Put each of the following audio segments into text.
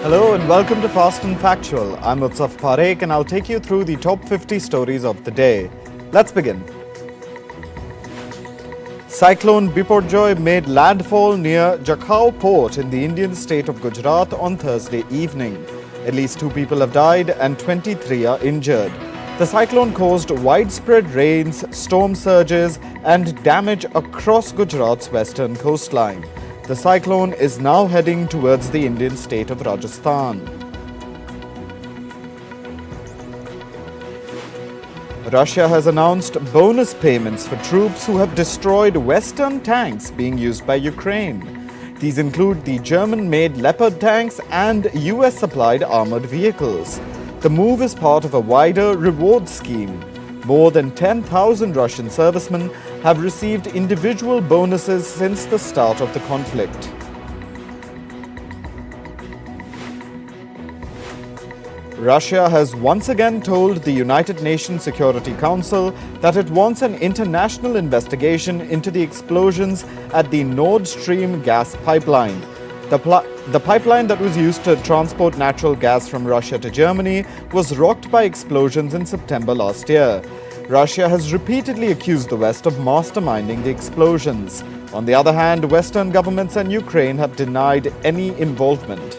Hello and welcome to Fast and Factual. I'm Utsaf Parekh and I'll take you through the top 50 stories of the day. Let's begin. Cyclone Biparjoy made landfall near Gogh port in the Indian state of Gujarat on Thursday evening. At least 2 people have died and 23 are injured. The cyclone caused widespread rains, storm surges and damage across Gujarat's western coastline. The cyclone is now heading towards the Indian state of Rajasthan. Russia has announced bonus payments for troops who have destroyed Western tanks being used by Ukraine. These include the German-made Leopard tanks and US-supplied armored vehicles. The move is part of a wider reward scheme. More than 10,000 Russian servicemen have received individual bonuses since the start of the conflict. Russia has once again told the United Nations Security Council that it wants an international investigation into the explosions at the Nord Stream gas pipeline. The pipeline that was used to transport natural gas from Russia to Germany was rocked by explosions in September last year. Russia has repeatedly accused the West of masterminding the explosions. On the other hand, Western governments and Ukraine have denied any involvement.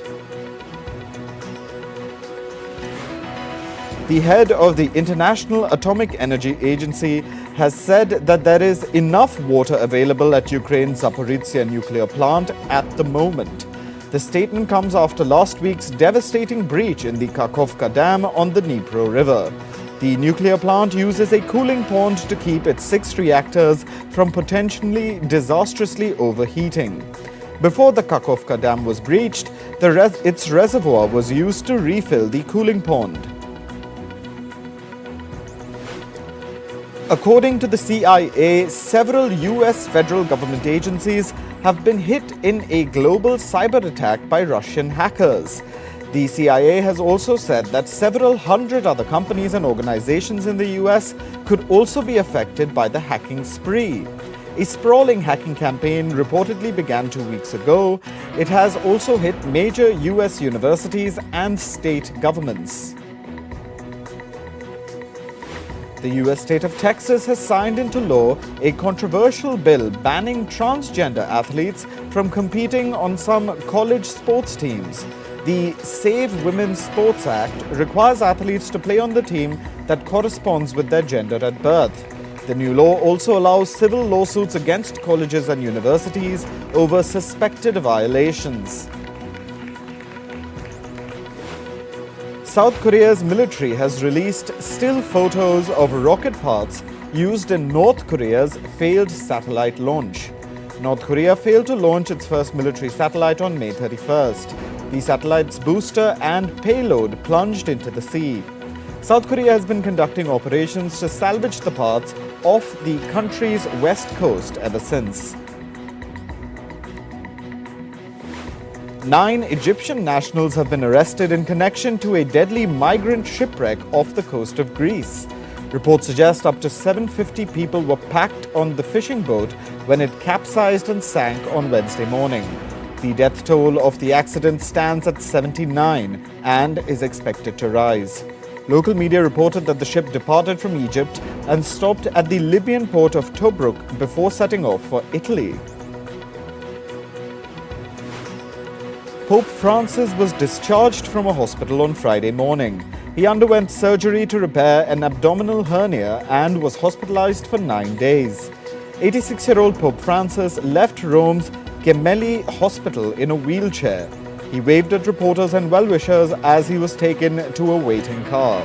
The head of the International Atomic Energy Agency has said that there is enough water available at Ukraine's Zaporizhzhia nuclear plant at the moment. The statement comes after last week's devastating breach in the Kakhovka Dam on the Dnipro River. The nuclear plant uses a cooling pond to keep its 6 reactors from potentially disastrously overheating. Before the Kakhovka Dam was breached, its reservoir was used to refill the cooling pond. According to the CIA, several US federal government agencies have been hit in a global cyber attack by Russian hackers. The CIA has also said that several hundred other companies and organizations in the US could also be affected by the hacking spree. A sprawling hacking campaign reportedly began 2 weeks ago. It has also hit major US universities and state governments. The US state of Texas has signed into law a controversial bill banning transgender athletes from competing on some college sports teams. The Save Women's Sports Act requires athletes to play on the team that corresponds with their gender at birth. The new law also allows civil lawsuits against colleges and universities over suspected violations. South Korea's military has released still photos of rocket parts used in North Korea's failed satellite launch. North Korea failed to launch its first military satellite on May 31st. The satellite's booster and payload plunged into the sea. South Korea has been conducting operations to salvage the parts off the country's west coast ever since. 9 Egyptian nationals have been arrested in connection to a deadly migrant shipwreck off the coast of Greece. Reports suggest up to 750 people were packed on the fishing boat when it capsized and sank on Wednesday morning. The death toll of the accident stands at 79 and is expected to rise. Local media reported that the ship departed from Egypt and stopped at the Libyan port of Tobruk before setting off for Italy. Pope Francis was discharged from a hospital on Friday morning. He underwent surgery to repair an abdominal hernia and was hospitalized for 9 days. 86-year-old Pope Francis left Rome's Gemelli Hospital in a wheelchair. He waved at reporters and well-wishers as he was taken to a waiting car.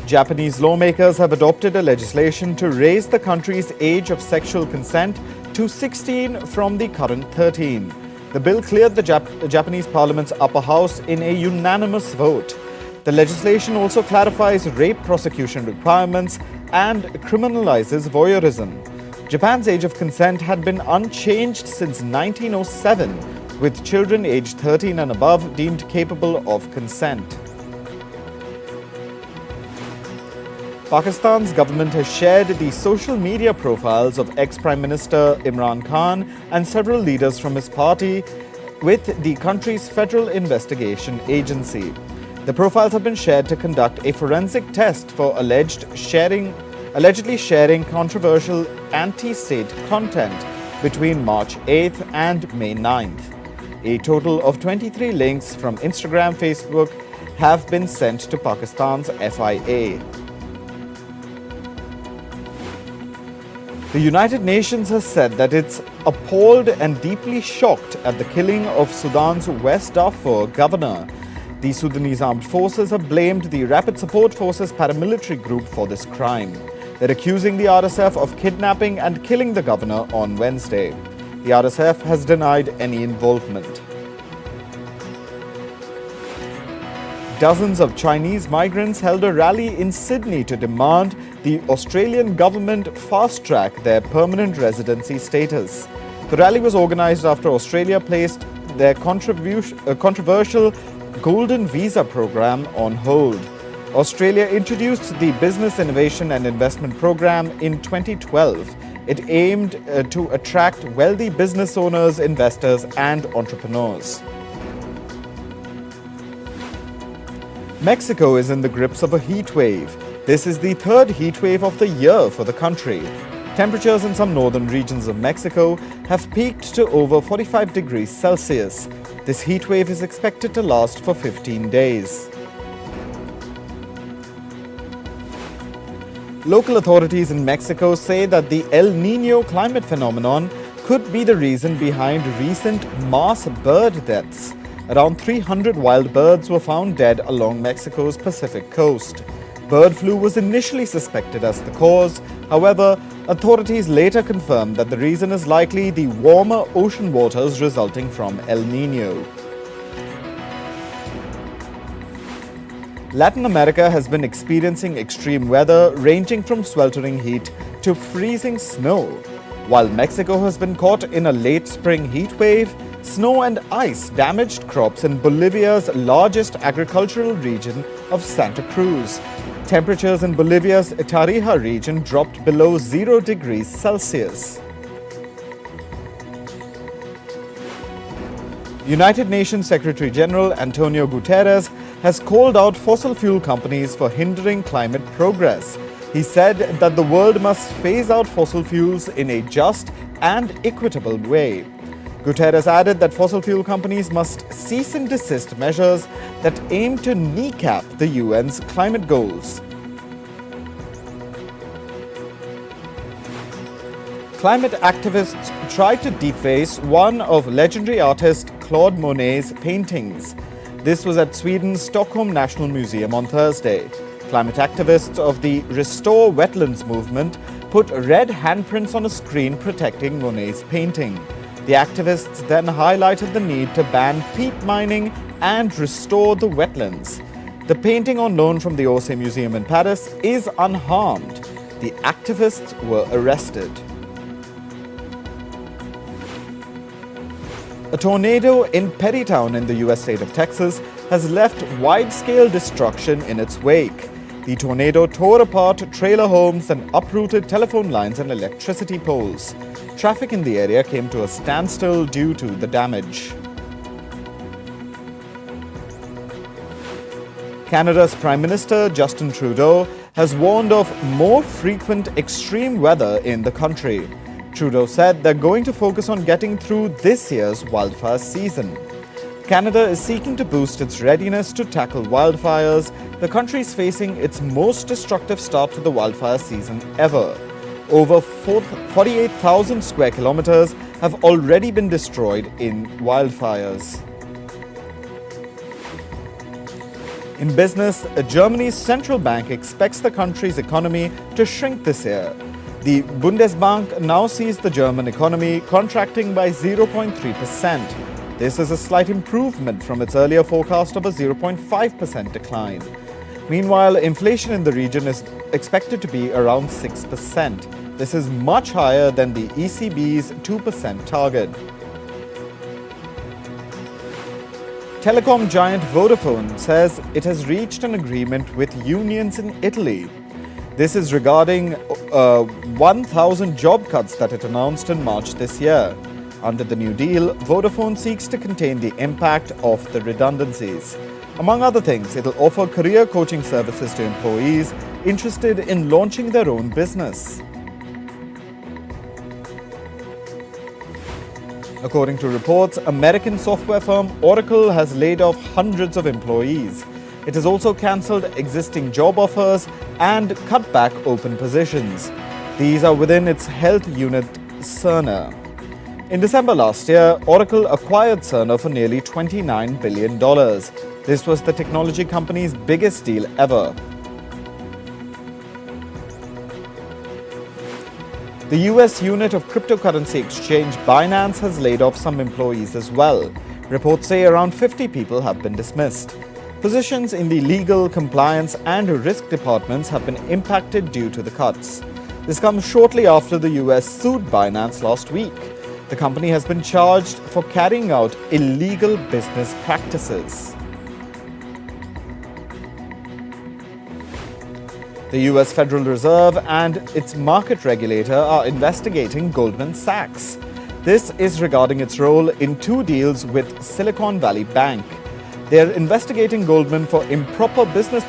Japanese lawmakers have adopted a legislation to raise the country's age of sexual consent to 16 from the current 13. The bill cleared the Japanese parliament's upper house in a unanimous vote. The legislation also clarifies rape prosecution requirements and criminalizes voyeurism. Japan's age of consent had been unchanged since 1907, with children aged 13 and above deemed capable of consent. Pakistan's government has shared the social media profiles of ex-Prime Minister Imran Khan and several leaders from his party with the country's Federal Investigation Agency. The profiles have been shared to conduct a forensic test for allegedly sharing controversial anti-state content between March 8th and May 9th. A total of 23 links from Instagram, Facebook have been sent to Pakistan's FIA. The United Nations has said that it's appalled and deeply shocked at the killing of Sudan's West Darfur governor. The Sudanese armed forces have blamed the Rapid Support Forces paramilitary group for this crime. They're accusing the RSF of kidnapping and killing the governor on Wednesday. The RSF has denied any involvement. Dozens of Chinese migrants held a rally in Sydney to demand the Australian government fast-track their permanent residency status. The rally was organised after Australia placed their controversial Golden Visa program on hold. Australia introduced the Business Innovation and Investment Program in 2012. It aimed to attract wealthy business owners, investors, and entrepreneurs. Mexico is in the grips of a heat wave. This is the third heat wave of the year for the country. Temperatures in some northern regions of Mexico have peaked to over 45 degrees Celsius. This heat wave is expected to last for 15 days. Local authorities in Mexico say that the El Niño climate phenomenon could be the reason behind recent mass bird deaths. Around 300 wild birds were found dead along Mexico's Pacific coast. Bird flu was initially suspected as the cause. However, authorities later confirmed that the reason is likely the warmer ocean waters resulting from El Niño. Latin America has been experiencing extreme weather ranging from sweltering heat to freezing snow. While Mexico has been caught in a late spring heat wave, snow and ice damaged crops in Bolivia's largest agricultural region of Santa Cruz. Temperatures in Bolivia's Tarija region dropped below 0 degrees Celsius. United Nations Secretary General Antonio Guterres has called out fossil fuel companies for hindering climate progress. He said that the world must phase out fossil fuels in a just and equitable way. Guterres added that fossil fuel companies must cease and desist measures that aim to kneecap the UN's climate goals. Climate activists tried to deface one of legendary artist Claude Monet's paintings. This was at Sweden's Stockholm National Museum on Thursday. Climate activists of the Restore Wetlands movement put red handprints on a screen protecting Monet's painting. The activists then highlighted the need to ban peat mining and restore the wetlands. The painting on loan from the Orsay Museum in Paris is unharmed. The activists were arrested. A tornado in Perrytown in the US state of Texas has left wide-scale destruction in its wake. The tornado tore apart trailer homes and uprooted telephone lines and electricity poles. Traffic in the area came to a standstill due to the damage. Canada's Prime Minister Justin Trudeau has warned of more frequent extreme weather in the country. Trudeau said they're going to focus on getting through this year's wildfire season. Canada is seeking to boost its readiness to tackle wildfires. The country is facing its most destructive start to the wildfire season ever. Over 48,000 square kilometers have already been destroyed in wildfires. In business, Germany's central bank expects the country's economy to shrink this year. The Bundesbank now sees the German economy contracting by 0.3%. This is a slight improvement from its earlier forecast of a 0.5% decline. Meanwhile, inflation in the region is expected to be around 6%. This is much higher than the ECB's 2% target. Telecom giant Vodafone says it has reached an agreement with unions in Italy. This is regarding 1,000 job cuts that it announced in March this year. Under the new deal, Vodafone seeks to contain the impact of the redundancies. Among other things, it'll offer career coaching services to employees interested in launching their own business. According to reports, American software firm Oracle has laid off hundreds of employees. It has also cancelled existing job offers and cut back open positions. These are within its health unit, Cerner. In December last year, Oracle acquired Cerner for nearly $29 billion. This was the technology company's biggest deal ever. The US unit of cryptocurrency exchange Binance has laid off some employees as well. Reports say around 50 people have been dismissed. Positions in the legal, compliance and risk departments have been impacted due to the cuts. This comes shortly after the US sued Binance last week. The company has been charged for carrying out illegal business practices. The US Federal Reserve and its market regulator are investigating Goldman Sachs. This is regarding its role in two deals with Silicon Valley Bank. They are investigating Goldman for improper business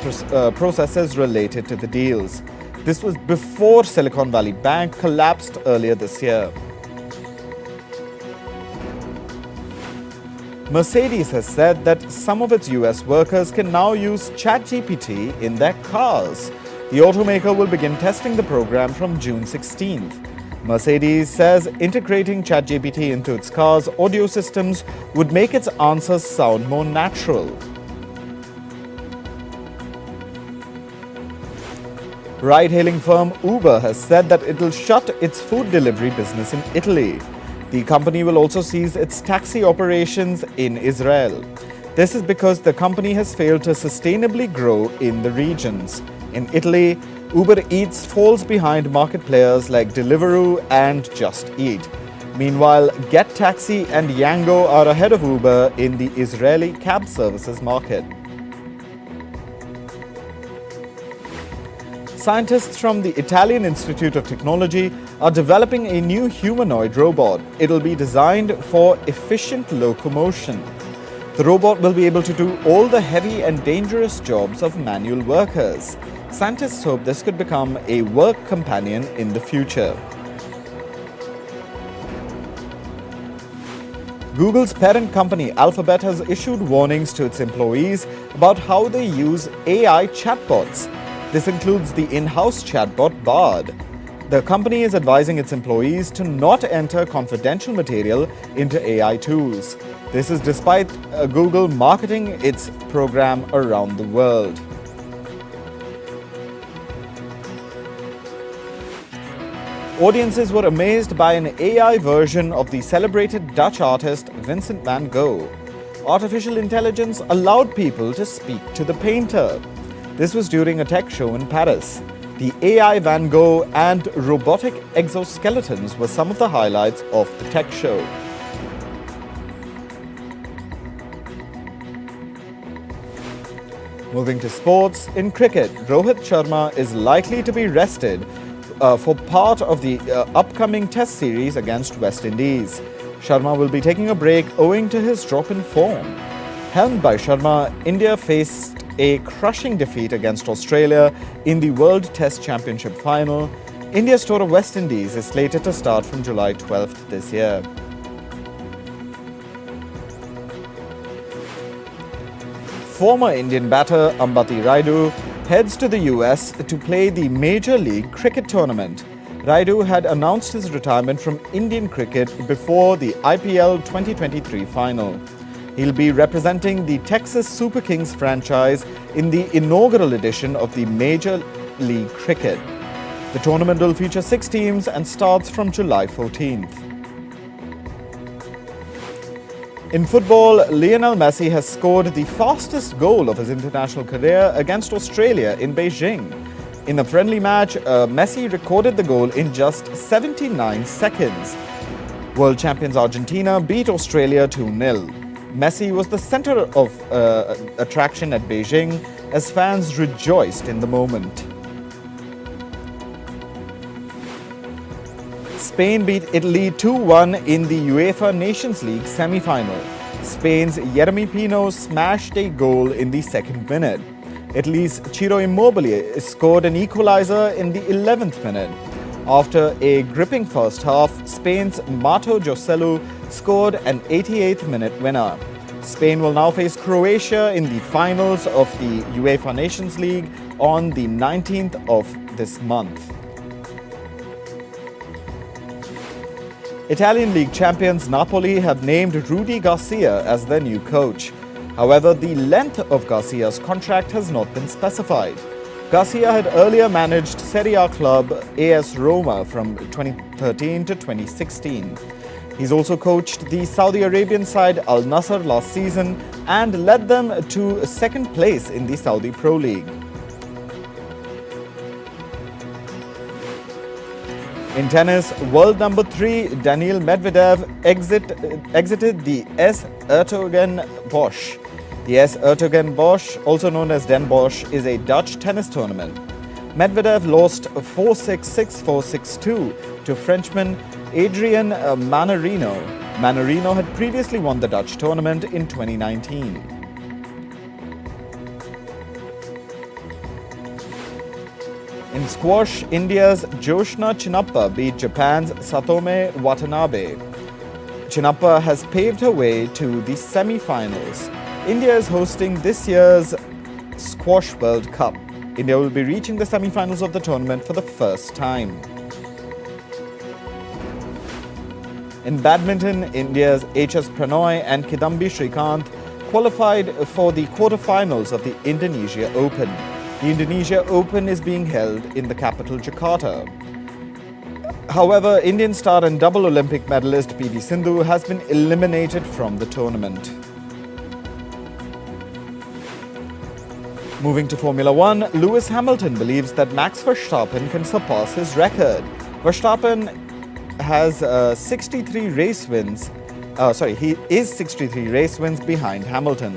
processes related to the deals. This was before Silicon Valley Bank collapsed earlier this year. Mercedes has said that some of its US workers can now use ChatGPT in their cars. The automaker will begin testing the program from June 16th. Mercedes says integrating ChatGPT into its car's audio systems would make its answers sound more natural. Ride-hailing firm Uber has said that it will shut its food delivery business in Italy. The company will also cease its taxi operations in Israel. This is because the company has failed to sustainably grow in the regions. In Italy, Uber Eats falls behind market players like Deliveroo and Just Eat. Meanwhile, Get Taxi and Yango are ahead of Uber in the Israeli cab services market. Scientists from the Italian Institute of Technology are developing a new humanoid robot. It'll be designed for efficient locomotion. The robot will be able to do all the heavy and dangerous jobs of manual workers. Scientists hope this could become a work companion in the future. Google's parent company Alphabet has issued warnings to its employees about how they use AI chatbots. This includes the in-house chatbot Bard. The company is advising its employees to not enter confidential material into AI tools. This is despite Google marketing its program around the world. Audiences were amazed by an AI version of the celebrated Dutch artist Vincent van Gogh. Artificial intelligence allowed people to speak to the painter. This was during a tech show in Paris. The AI Van Gogh and robotic exoskeletons were some of the highlights of the tech show. Moving to sports, in cricket, Rohit Sharma is likely to be rested for part of the upcoming Test series against West Indies. Sharma will be taking a break owing to his drop in form. Helmed by Sharma, India faced a crushing defeat against Australia in the World Test Championship final. India's tour of West Indies is slated to start from July 12th this year. Former Indian batter Ambati Rayudu heads to the US to play the Major League Cricket tournament. Rayudu had announced his retirement from Indian cricket before the IPL 2023 final. He'll be representing the Texas Super Kings franchise in the inaugural edition of the Major League Cricket. The tournament will feature 6 teams and starts from July 14th. In football, Lionel Messi has scored the fastest goal of his international career against Australia in Beijing. In a friendly match, Messi recorded the goal in just 79 seconds. World champions Argentina beat Australia 2-0. Messi was the center of attraction at Beijing as fans rejoiced in the moment. Spain beat Italy 2-1 in the UEFA Nations League semi-final. Spain's Jeremy Pino smashed a goal in the second minute. Italy's Ciro Immobile scored an equalizer in the 11th minute. After a gripping first half, Spain's Mato Joselu scored an 88th minute winner. Spain will now face Croatia in the finals of the UEFA Nations League on the 19th of this month. Italian League champions Napoli have named Rudi Garcia as their new coach. However, the length of Garcia's contract has not been specified. Garcia had earlier managed Serie A club AS Roma from 2013 to 2016. He's also coached the Saudi Arabian side Al Nassr last season and led them to second place in the Saudi Pro League. In tennis, world number 3 Daniil Medvedev exited the S. Hertogenbosch. The S. Hertogenbosch, also known as Den Bosch, is a Dutch tennis tournament. Medvedev lost 4-6, 6-4, 6-2 to Frenchman Adrien Manarino. Manarino had previously won the Dutch tournament in 2019. In squash, India's Joshna Chinnappa beat Japan's Satome Watanabe. Chinnappa has paved her way to the semi-finals. India is hosting this year's Squash World Cup. India will be reaching the semi-finals of the tournament for the first time. In badminton, India's HS Pranoy and Kidambi Srikanth qualified for the quarter-finals of the Indonesia Open. The Indonesia Open is being held in the capital Jakarta. However, Indian star and double Olympic medalist PV Sindhu has been eliminated from the tournament. Moving to Formula One, Lewis Hamilton believes that Max Verstappen can surpass his record. Verstappen has 63 race wins. He is 63 race wins behind Hamilton.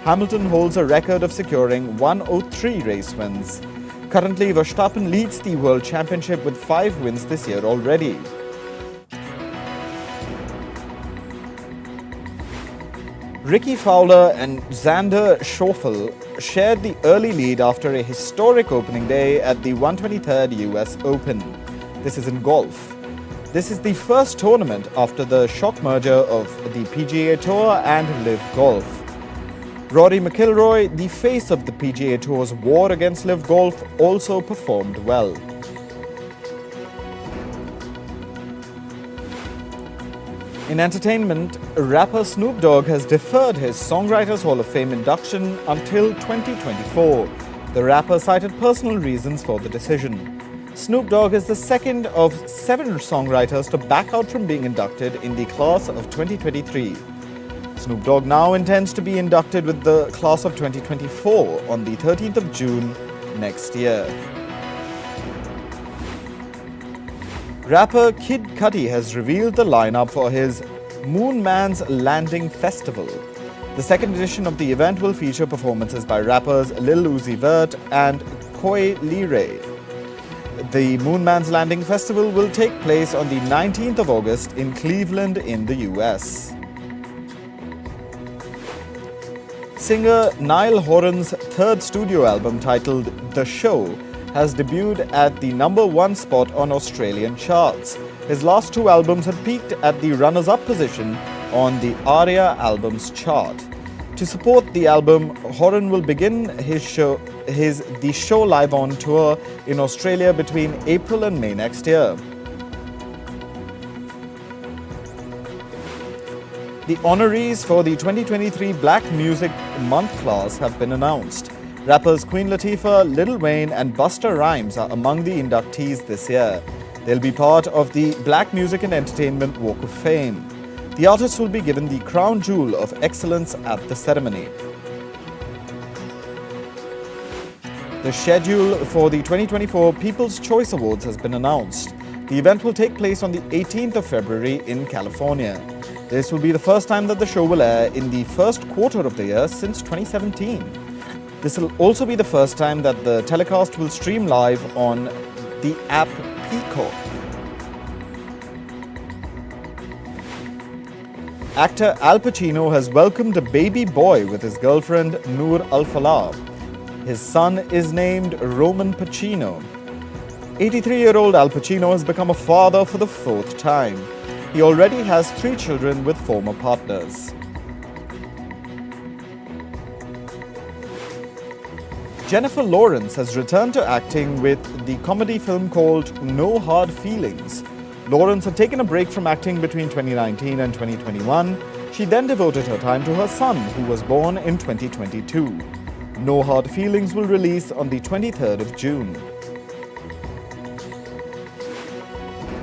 Hamilton holds a record of securing 103 race wins. Currently, Verstappen leads the World Championship with 5 wins this year already. Ricky Fowler and Xander Schauffele shared the early lead after a historic opening day at the 123rd US Open. This is in golf. This is the first tournament after the shock merger of the PGA Tour and LIV Golf. Rory McIlroy, the face of the PGA Tour's war against LIV Golf, also performed well. In entertainment, rapper Snoop Dogg has deferred his Songwriters Hall of Fame induction until 2024. The rapper cited personal reasons for the decision. Snoop Dogg is the second of 7 songwriters to back out from being inducted in the class of 2023. Snoop Dogg now intends to be inducted with the class of 2024 on the 13th of June next year. Rapper Kid Cudi has revealed the lineup for his Moon Man's Landing Festival. The second edition of the event will feature performances by rappers Lil Uzi Vert and Koi Leray. The Moon Man's Landing Festival will take place on the 19th of August in Cleveland in the US. Singer Niall Horan's third studio album titled The Show has debuted at the #1 spot on Australian charts. His last 2 albums had peaked at the runners-up position on the ARIA Albums chart. To support the album, Horan will begin The Show Live On tour in Australia between April and May next year. The honorees for the 2023 Black Music Month class have been announced. Rappers Queen Latifah, Lil Wayne and Busta Rhymes are among the inductees this year. They'll be part of the Black Music and Entertainment Walk of Fame. The artists will be given the crown jewel of excellence at the ceremony. The schedule for the 2024 People's Choice Awards has been announced. The event will take place on the 18th of February in California. This will be the first time that the show will air in the first quarter of the year since 2017. This will also be the first time that the telecast will stream live on the app Peacock. Actor Al Pacino has welcomed a baby boy with his girlfriend Noor Al-Falah. His son is named Roman Pacino. 83-year-old Al Pacino has become a father for the fourth time. He already has 3 children with former partners. Jennifer Lawrence has returned to acting with the comedy film called No Hard Feelings. Lawrence had taken a break from acting between 2019 and 2021. She then devoted her time to her son, who was born in 2022. No Hard Feelings will release on the 23rd of June.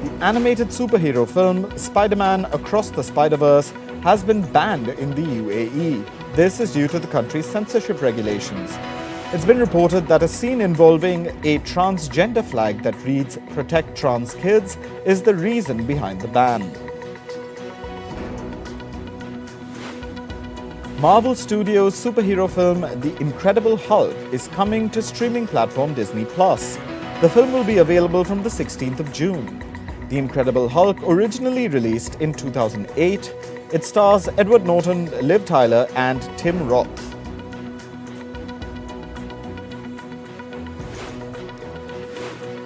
The animated superhero film Spider-Man Across the Spider-Verse has been banned in the UAE. This is due to the country's censorship regulations. It's been reported that a scene involving a transgender flag that reads "Protect Trans Kids" is the reason behind the ban. Marvel Studios' superhero film The Incredible Hulk is coming to streaming platform Disney+. The film will be available from the 16th of June. The Incredible Hulk, originally released in 2008, it stars Edward Norton, Liv Tyler, and Tim Roth.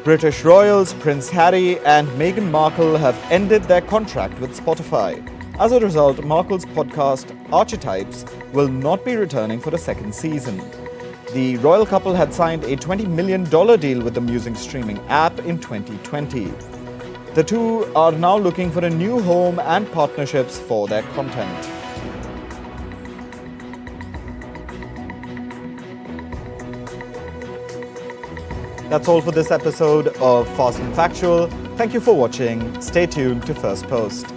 British royals Prince Harry and Meghan Markle have ended their contract with Spotify. As a result, Markle's podcast Archetypes will not be returning for a second season. The royal couple had signed a $20 million deal with the music streaming app in 2020. The two are now looking for a new home and partnerships for their content. That's all for this episode of Fast and Factual. Thank you for watching. Stay tuned to Firstpost.